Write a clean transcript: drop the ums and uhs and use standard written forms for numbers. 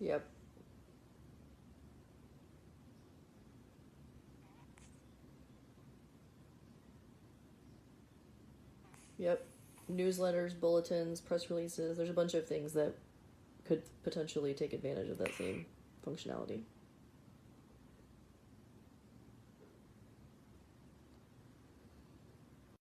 Yep. Yep. Newsletters, bulletins, press releases. There's a bunch of things that could potentially take advantage of that same functionality.